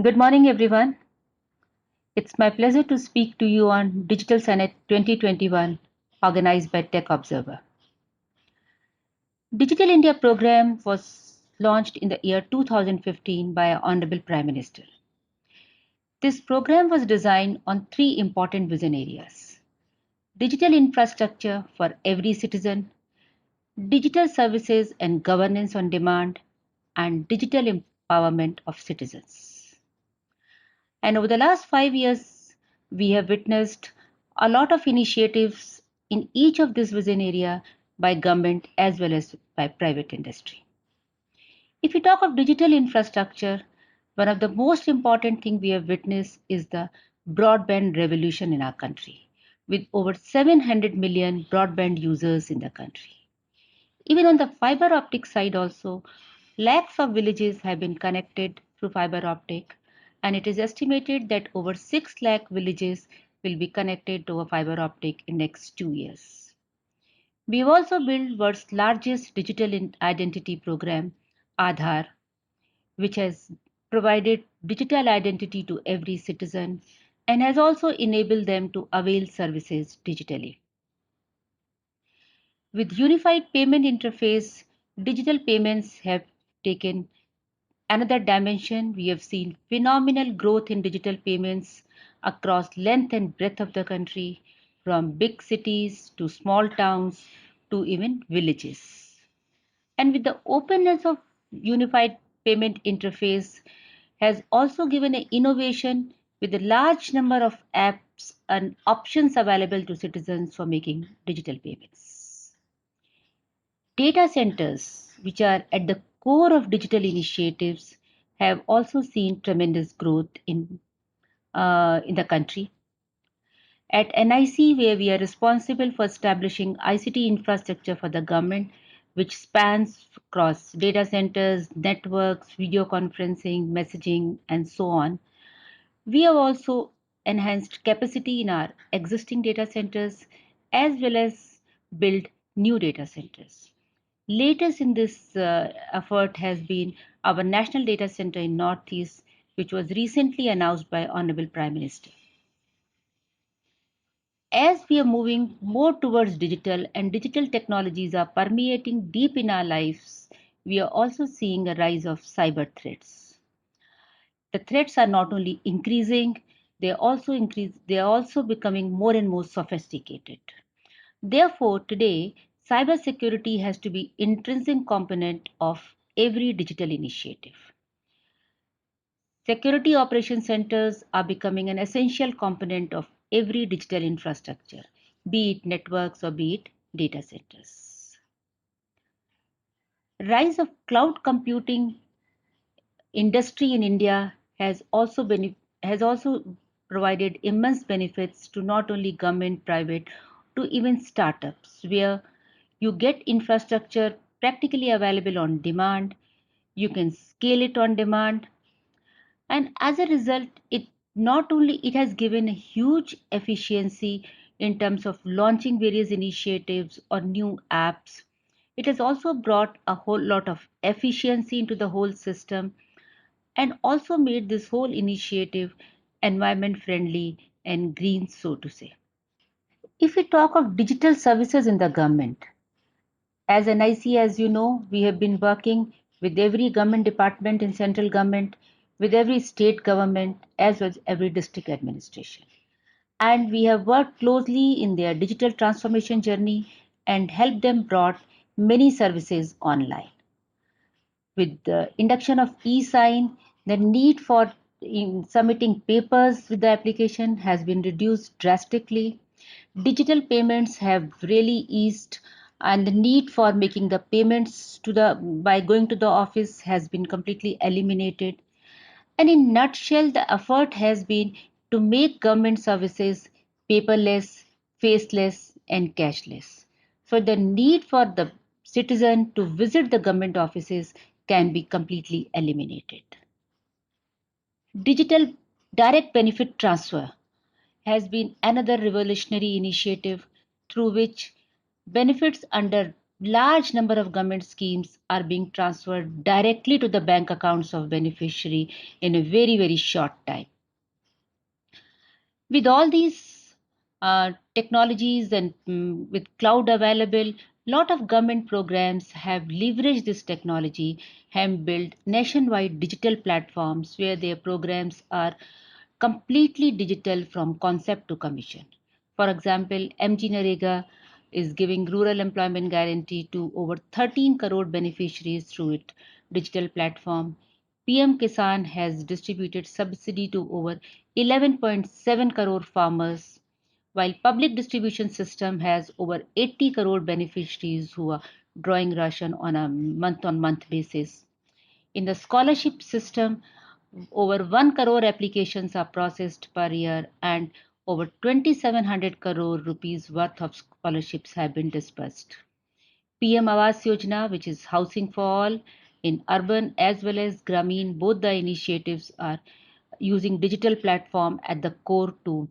Good morning, everyone. It's my pleasure to speak to you on Digital Summit 2021, organized by Tech Observer. Digital India program was launched in the year 2015 by our Honorable Prime Minister. This program was designed on three important vision areas: digital infrastructure for every citizen, digital services and governance on demand, and digital empowerment of citizens. And over the last 5 years, we have witnessed a lot of initiatives in each of this vision area by government as well as by private industry. If we talk of digital infrastructure, one of the most important thing we have witnessed is the broadband revolution in our country, with over 700 million broadband users in the country. Even on the fiber optic side also, lakhs of villages have been connected through fiber optic, and it is estimated that over 6 lakh villages will be connected to a fiber optic in next 2 years. We have also built world's largest digital identity program, Aadhaar, which has provided digital identity to every citizen and has also enabled them to avail services digitally. With unified payment interface, digital payments have taken another dimension. We have seen phenomenal growth in digital payments across length and breadth of the country, from big cities to small towns to even villages. And with the openness of unified payment interface has also given an innovation with a large number of apps and options available to citizens for making digital payments. Data centers, which are at the core of digital initiatives, have also seen tremendous growth in the country. At NIC, where we are responsible for establishing ICT infrastructure for the government, which spans across data centers, networks, video conferencing, messaging, and so on, we have also enhanced capacity in our existing data centers as well as build new data centers. Latest in this effort has been our National Data Center in Northeast, which was recently announced by Honorable Prime Minister. As we are moving more towards digital and digital technologies are permeating deep in our lives, we are also seeing a rise of cyber threats. The threats are not only increasing, they are also becoming more and more sophisticated. Therefore, today, cybersecurity has to be intrinsic component of every digital initiative. Security operation centers are becoming an essential component of every digital infrastructure, be it networks or be it data centers. Rise of cloud computing industry in India has also provided immense benefits to not only government, private, to even startups, where you get infrastructure practically available on demand, you can scale it on demand, and as a result, it has given a huge efficiency in terms of launching various initiatives or new apps. It has also brought a whole lot of efficiency into the whole system and also made this whole initiative environment friendly and green, so to say. If we talk of digital services in the government, as NIC, as you know, we have been working with every government department in central government, with every state government, as well as every district administration. And we have worked closely in their digital transformation journey and helped them brought many services online. With the induction of e-sign, the need for in submitting papers with the application has been reduced drastically. Digital payments have really eased, and the need for making the payments to the by going to the office has been completely eliminated. And in nutshell, the effort has been to make government services paperless, faceless, and cashless. So the need for the citizen to visit the government offices can be completely eliminated. Digital direct benefit transfer has been another revolutionary initiative through which benefits under large number of government schemes are being transferred directly to the bank accounts of beneficiary in a very, very short time. With all these technologies and with cloud available, lot of government programs have leveraged this technology, have built nationwide digital platforms where their programs are completely digital from concept to commission. For example, MG Narega is giving rural employment guarantee to over 13 crore beneficiaries through its digital platform. PM Kisan has distributed subsidy to over 11.7 crore farmers, while public distribution system has over 80 crore beneficiaries who are drawing ration on month basis. In the scholarship system, over 1 crore applications are processed per year and over 2700 crore rupees worth of scholarships have been disbursed. PM Awas Yojana, which is housing for all in urban as well as Grameen, both the initiatives are using digital platform at the core to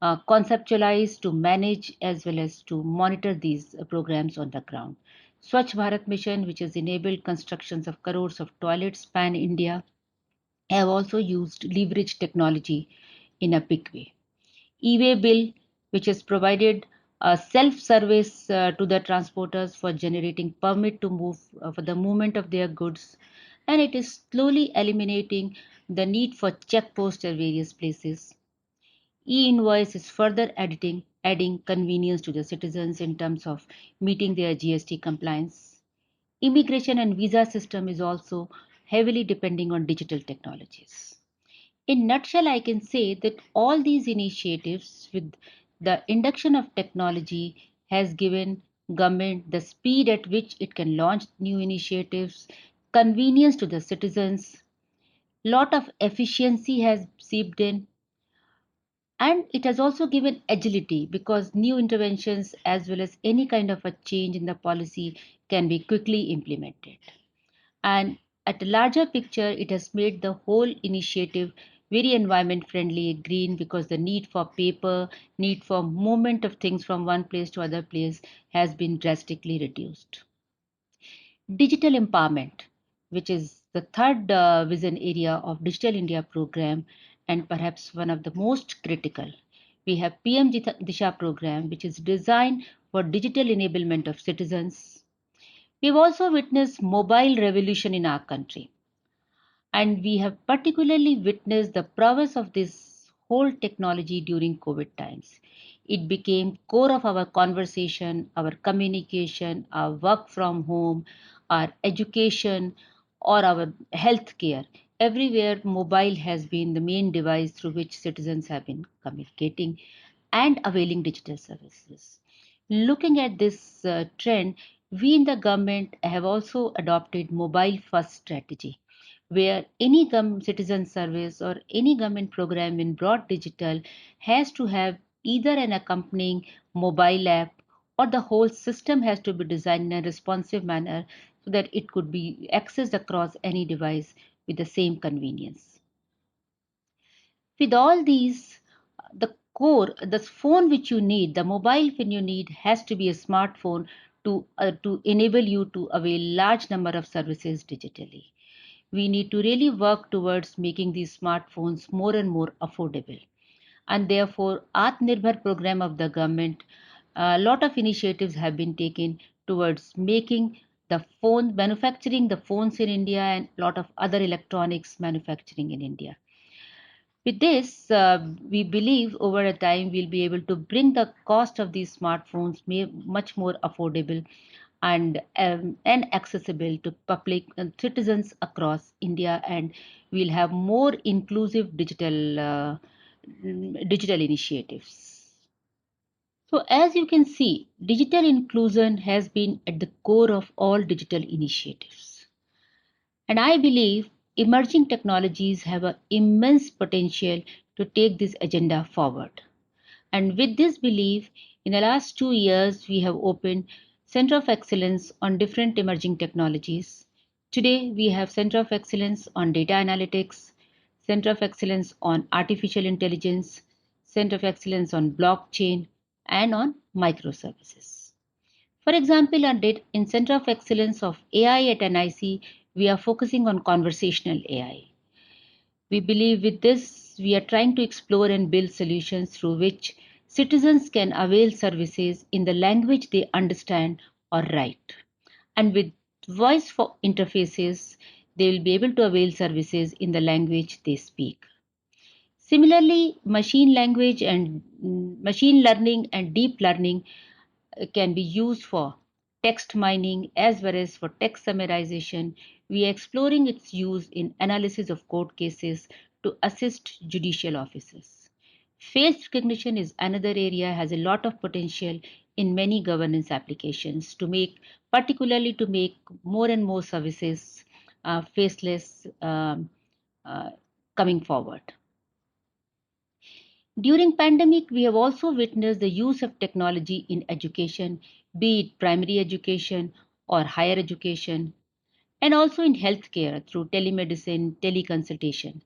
conceptualize, to manage as well as to monitor these programs on the ground. Swachh Bharat Mission, which has enabled constructions of crores of toilets pan India, have also used leverage technology in a big way. E-way bill, which has provided a self-service to the transporters for generating permit to move for the movement of their goods, and it is slowly eliminating the need for check posts at various places. E-invoice is further adding convenience to the citizens in terms of meeting their GST compliance. Immigration and visa system is also heavily depending on digital technologies. In nutshell, I can say that all these initiatives with the induction of technology has given government the speed at which it can launch new initiatives, convenience to the citizens, lot of efficiency has seeped in, and it has also given agility because new interventions as well as any kind of a change in the policy can be quickly implemented. And at a larger picture, it has made the whole initiative very environment friendly, green, because the need for paper, need for movement of things from one place to other place has been drastically reduced. Digital empowerment, which is the third vision area of Digital India program and perhaps one of the most critical. We have PM Disha program, which is designed for digital enablement of citizens. We've also witnessed mobile revolution in our country, and we have particularly witnessed the prowess of this whole technology during COVID times. It became core of our conversation, our communication, our work from home, our education, or our healthcare. Everywhere, mobile has been the main device through which citizens have been communicating and availing digital services. Looking at this trend, we in the government have also adopted mobile first strategy where any citizen service or any government program in broad digital has to have either an accompanying mobile app or the whole system has to be designed in a responsive manner so that it could be accessed across any device with the same convenience. With all these, the core, the phone which you need, the mobile phone you need has to be a smartphone to enable you to avail large number of services digitally. We need to really work towards making these smartphones more and more affordable. And therefore, Atmanirbhar program of the government, a lot of initiatives have been taken towards making the phone, manufacturing the phones in India and a lot of other electronics manufacturing in India. With this, we believe over a time we'll be able to bring the cost of these smartphones much more affordable and accessible to public citizens across India, and we'll have more inclusive digital initiatives. So, as you can see, digital inclusion has been at the core of all digital initiatives. And I believe emerging technologies have an immense potential to take this agenda forward. And with this belief, in the last 2 years, we have opened Center of Excellence on different emerging technologies. Today, we have Center of Excellence on data analytics, Center of Excellence on artificial intelligence, Center of Excellence on blockchain, and on microservices. For example, in Center of Excellence of AI at NIC, we are focusing on conversational AI. We believe with this, we are trying to explore and build solutions through which citizens can avail services in the language they understand or write. And with voice for interfaces, they will be able to avail services in the language they speak. Similarly, machine learning and deep learning can be used for text mining as well as for text summarization. We are exploring its use in analysis of court cases to assist judicial officers. Face recognition is another area has a lot of potential in many governance applications particularly to make more and more services faceless uh, coming forward. During pandemic, we have also witnessed the use of technology in education, be it primary education or higher education, and also in healthcare through telemedicine, teleconsultation.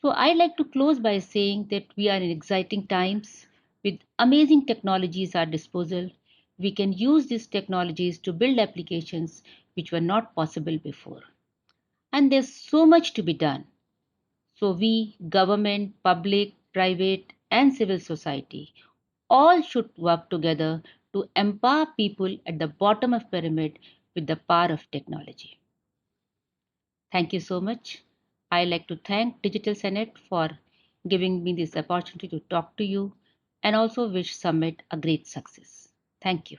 So I like to close by saying that we are in exciting times with amazing technologies at our disposal. We can use these technologies to build applications which were not possible before. And there's so much to be done. So we, government, public, private, and civil society, all should work together to empower people at the bottom of pyramid with the power of technology. Thank you so much. I like to thank Digital Senate for giving me this opportunity to talk to you and also wish Summit a great success. Thank you.